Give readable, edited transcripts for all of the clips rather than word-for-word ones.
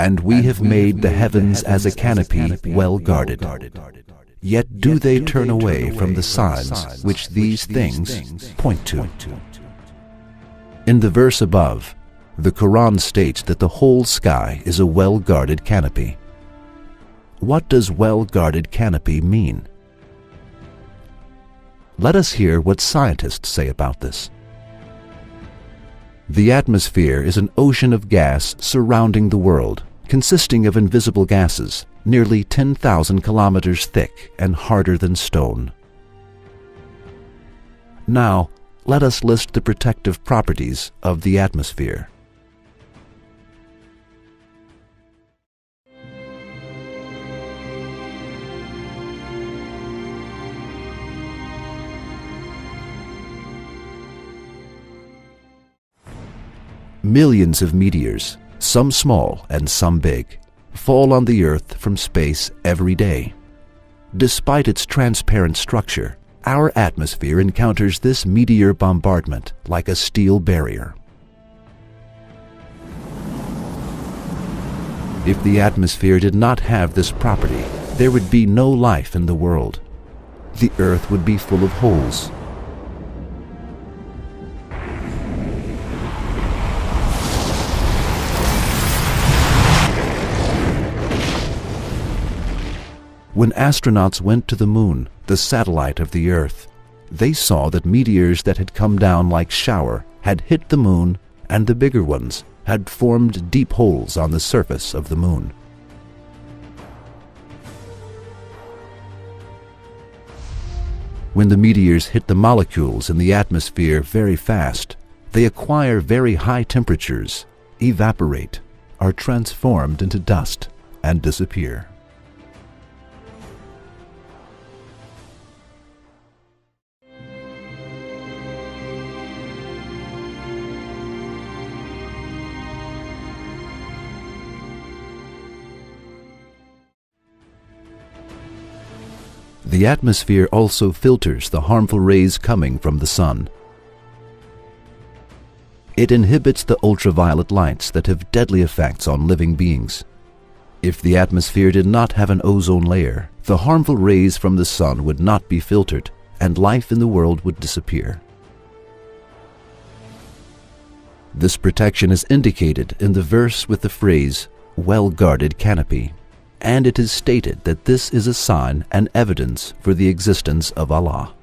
And we have made the heavens as a canopy well guarded. Yet do they turn away from the signs which these things point to. In the verse above, the Quran states that the whole sky is a well-guarded canopy. What does well-guarded canopy mean? Let us hear what scientists say about this. The atmosphere is an ocean of gas surrounding the world, consisting of invisible gases, nearly 10,000 kilometers thick and harder than stone. Now, let us list the protective properties of the atmosphere. Millions of meteors, some small and some big, fall on the Earth from space every day. Despite its transparent structure, our atmosphere encounters this meteor bombardment like a steel barrier. If the atmosphere did not have this property, there would be no life in the world. The Earth would be full of holes. When astronauts went to the Moon, the satellite of the Earth, they saw that meteors that had come down like shower had hit the Moon, and the bigger ones had formed deep holes on the surface of the Moon. When the meteors hit the molecules in the atmosphere very fast, they acquire very high temperatures, evaporate, are transformed into dust, and disappear. The atmosphere also filters the harmful rays coming from the sun. It inhibits the ultraviolet lights that have deadly effects on living beings. If the atmosphere did not have an ozone layer, the harmful rays from the sun would not be filtered, and life in the world would disappear. This protection is indicated in the verse with the phrase, "well-guarded canopy." And it is stated that this is a sign and evidence for the existence of Allah.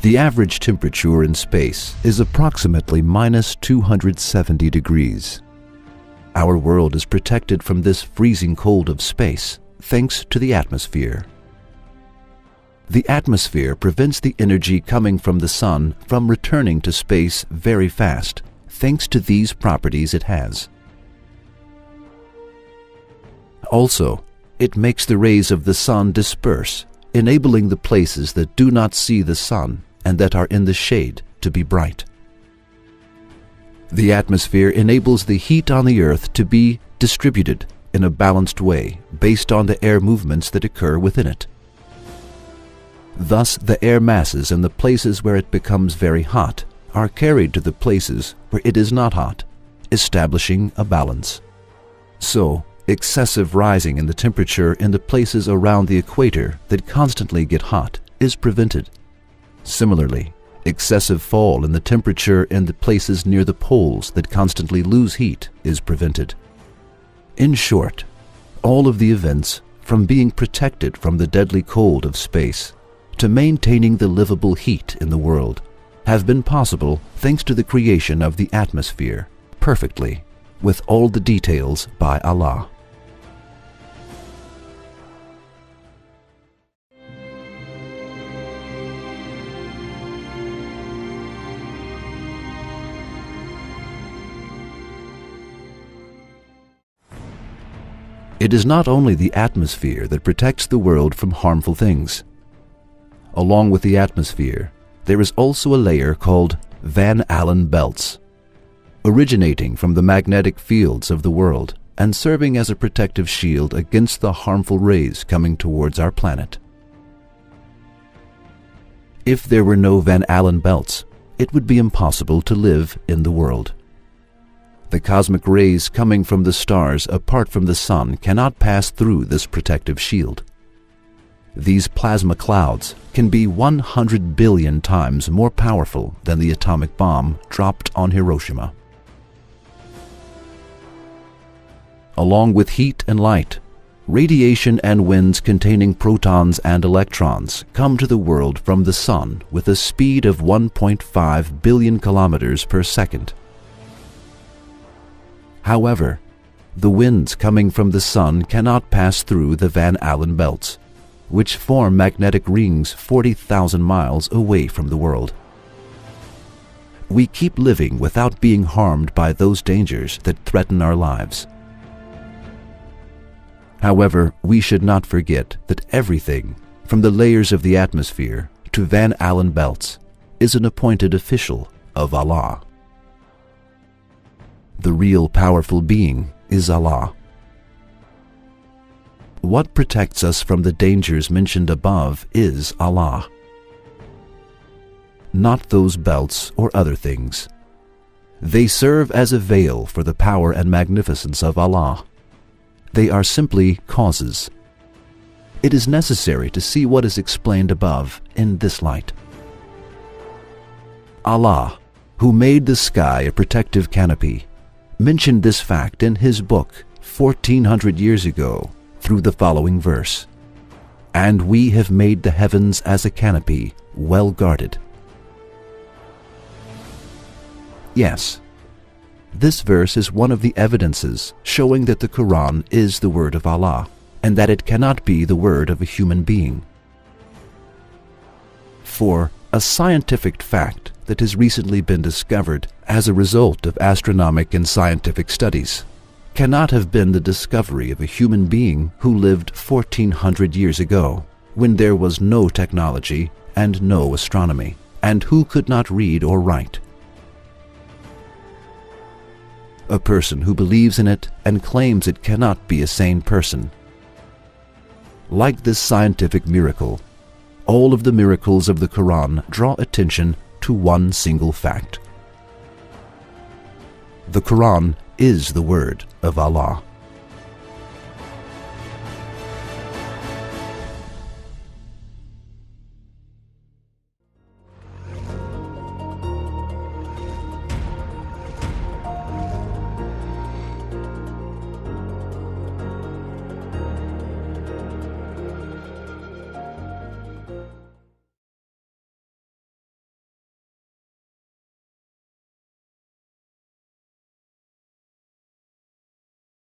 The average temperature in space is approximately -270 degrees. Our world is protected from this freezing cold of space thanks to the atmosphere. The atmosphere prevents the energy coming from the sun from returning to space very fast thanks to these properties it has. Also, it makes the rays of the sun disperse, enabling the places that do not see the sun and that are in the shade to be bright. The atmosphere enables the heat on the Earth to be distributed in a balanced way based on the air movements that occur within it. Thus, the air masses in the places where it becomes very hot are carried to the places where it is not hot, establishing a balance. So, excessive rising in the temperature in the places around the equator that constantly get hot is prevented. Similarly, excessive fall in the temperature in the places near the poles that constantly lose heat is prevented. In short, all of the events, from being protected from the deadly cold of space to maintaining the livable heat in the world, have been possible thanks to the creation of the atmosphere perfectly, with all the details by Allah. It is not only the atmosphere that protects the world from harmful things. Along with the atmosphere, there is also a layer called Van Allen belts. originating from the magnetic fields of the world and serving as a protective shield against the harmful rays coming towards our planet. If there were no Van Allen belts, it would be impossible to live in the world. The cosmic rays coming from the stars apart from the sun cannot pass through this protective shield. These plasma clouds can be 100 billion times more powerful than the atomic bomb dropped on Hiroshima. Along with heat and light, radiation and winds containing protons and electrons come to the world from the sun with a speed of 1.5 billion kilometers per second. However, the winds coming from the sun cannot pass through the Van Allen belts, which form magnetic rings 40,000 miles away from the world. We keep living without being harmed by those dangers that threaten our lives. However, we should not forget that everything, from the layers of the atmosphere to Van Allen belts, is an appointed official of Allah. The real powerful being is Allah. What protects us from the dangers mentioned above is Allah, not those belts or other things. They serve as a veil for the power and magnificence of Allah. They are simply causes. It is necessary to see what is explained above in this light. Allah, who made the sky a protective canopy, mentioned this fact in His book 1400 years ago through the following verse, "And we have made the heavens as a canopy, well guarded." Yes, this verse is one of the evidences showing that the Quran is the word of Allah and that it cannot be the word of a human being. For a scientific fact that has recently been discovered as a result of astronomic and scientific studies cannot have been the discovery of a human being who lived 1400 years ago, when there was no technology and no astronomy, and who could not read or write. A person who believes in it and claims it cannot be a sane person. Like this scientific miracle, all of the miracles of the Quran draw attention to one single fact. The Quran is the word of Allah.